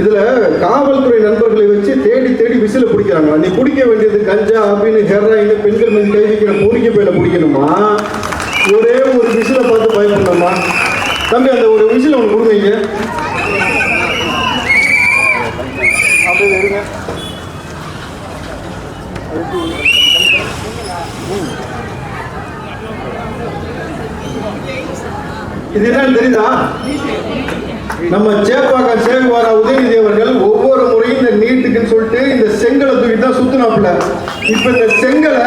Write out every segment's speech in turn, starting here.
இதுல காவல்துறை நண்பர்களை வச்சு தேடி தேடி விசில பிடிக்கிறாங்க. நீ பிடிக்க வேண்டியது கஞ்சா அப்படின்னு ஹெராயின் பெண்கள் மீது கை வைக்கிற பொறிக்க பையில பிடிக்கணுமா, ஒரே ஒரு விசில பார்த்து பயப்படணுமா? தம்பி அந்த ஒரு விசில ஒன்று கொடுங்க. அப்படியே இருங்க. இது என்னன்னு தெரியுதா? நம்ம சேப்பாக்கம் சேகுவாரா உதயநிதி அவர்கள் ஒவ்வொரு முறையும் இந்த நீட்டுக்குன்னு சொல்லிட்டு இந்த செங்கலை தூக்கி தான் சுத்தினாப்புல. இப்ப இந்த செங்கலை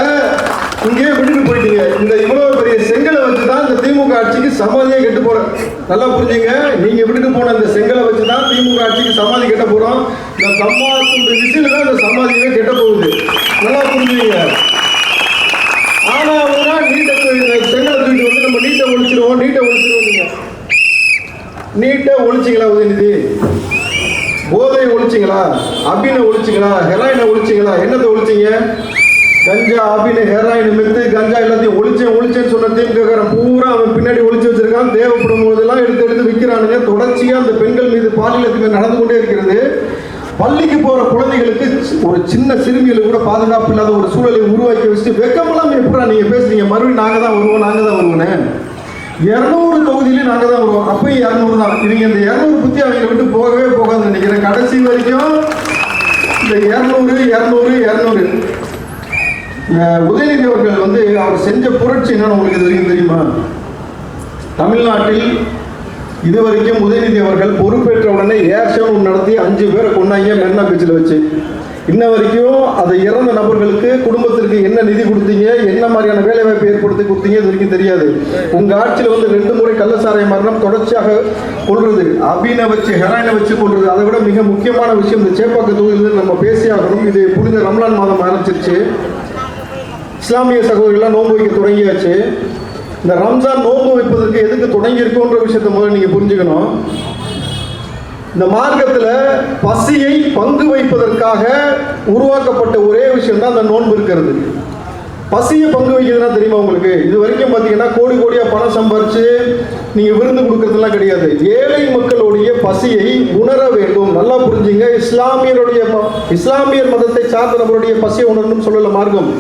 இங்கேயே விட்டுட்டு போயிட்டீங்க. இந்த இவ்வளவு பெரிய செங்கலை வச்சுதான் இந்த திமுக ஆட்சிக்கு சமாதியே கெட்டு போறோம். நல்லா புரிஞ்சுங்க, நீங்க விட்டுட்டு போன இந்த செங்கலை வச்சுதான் திமுக ஆட்சிக்கு சமாதி கெட்ட போறோம். இந்த சமாதி விசில தான் இந்த சமாதியே கெட்ட போகுது. நல்லா புரிஞ்சுங்க. ஆனா நீட்டை செங்கலை தூக்கிட்டு வந்து நம்ம நீட்டை ஒழிச்சிருவோம் நீங்க நீட்டை ஒழிச்சிங்களா? உதயநிதி போதையை ஒழிச்சிங்களா? அபினை ஒழிச்சிங்களா? ஹெராயினை ஒழிச்சிங்களா? என்னத்தை ஒழிச்சிங்க? கஞ்சா, அபினை, ஹெராயின், மெத்து, கஞ்சா எல்லாத்தையும் ஒழிச்சேன்னு சொன்ன திமுக பூரா அவன் பின்னாடி ஒழிச்சு வச்சிருக்கான். தேவைப்படும் போதெல்லாம் எடுத்து விற்கிறானுங்க. தொடர்ச்சியா அந்த பெண்கள் மீது பாலியல் நடந்து கொண்டே இருக்கிறது. பள்ளிக்கு போற குழந்தைகளுக்கு ஒரு சின்ன சிறுமிகளுக்கு கூட பாதுகாப்பு இல்லாத ஒரு சூழலை உருவாக்கி வச்சுட்டு வெக்கமெல்லாம் எப்படா நீங்க பேசுறீங்க? மறுபடியும் நாங்க தான் வருவோன்னு 200 தொகுதியிலும் நாங்க தான் வருவோம். அப்பயும் 200 தான். இவங்க இந்த 200 பத்தி அவங்க விட்டு போகவே போகாது நினைக்கிறேன். கடைசி வரைக்கும் இந்த 200 உதயநிதி அவர்கள் அவர் செஞ்ச புரட்சி என்னன்னு உங்களுக்கு இது வரைக்கும் தெரியுமா? தமிழ்நாட்டில் இதுவரைக்கும் உதயநிதி அவர்கள் பொறுப்பேற்ற உடனே ஏர் ஷோ நடத்தி 5 பேரை கொண்டாங்க மெரினா பீச்சில் வச்சு. இன்ன வரைக்கும் அதை இறந்த நபர்களுக்கு குடும்பத்திற்கு என்ன நிதி கொடுத்தீங்க, என்ன மாதிரியான வேலை வாய்ப்பு ஏற்படுத்தி கொடுத்தீங்க இது வரைக்கும் தெரியாது. உங்க ஆட்சியில் 2 முறை கள்ளசாராய மரணம் தொடர்ச்சியாக கொள்றது, அபினை வச்சு ஹெராயினை வச்சு கொள்றது. அதை விட மிக முக்கியமான விஷயம் இந்த சேப்பாக்க தொகுதியில் நம்ம பேசியாகணும். இது புனித ரம்லான் மாதம் ஆரம்பிச்சிருச்சு. இஸ்லாமிய சகோதரிகள்லாம் நோன்பு வைக்க தொடங்கியாச்சு. இந்த ரம்ஜான் நோன்பு வைப்பதற்கு எதுக்கு தொடங்கி இருக்கோன்ற விஷயத்தை முதல்ல நீங்க புரிஞ்சுக்கணும். இந்த மார்க்கத்தில் பசியை பங்கு வைப்பதற்காக உருவாக்கப்பட்ட ஒரே விஷயம் தான் அந்த நோன்பு இருக்கிறது. பசியை பங்கு வைக்கிறதுனா தெரியுமா உங்களுக்கு? இது வரைக்கும் பார்த்தீங்கன்னா கோடி கோடியா பணம் சம்பாரிச்சு நீங்க விருந்து கொடுக்கறதுலாம் கிடையாது. ஏழை மக்களுடைய பசியை உணர வேண்டும். நல்லா புரிஞ்சுங்க. இஸ்லாமியர் மதத்தை சார்ந்த நபருடைய பசியை உணரணும்னு சொல்லல மார்க்கம்.